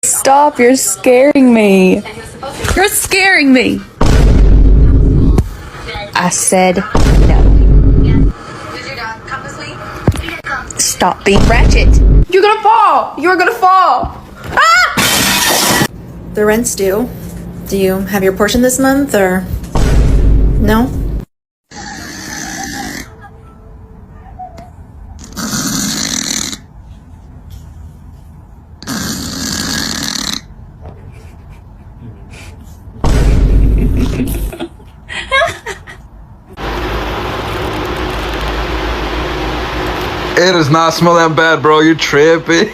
Stop, you're scaring me. You're scaring me. I said no. Stop being ratchet. You're gonna fall. You're gonna fall. Ah! The rent's due. Do you have your portion this month, or no? It does not smell that bad, bro. You're tripping.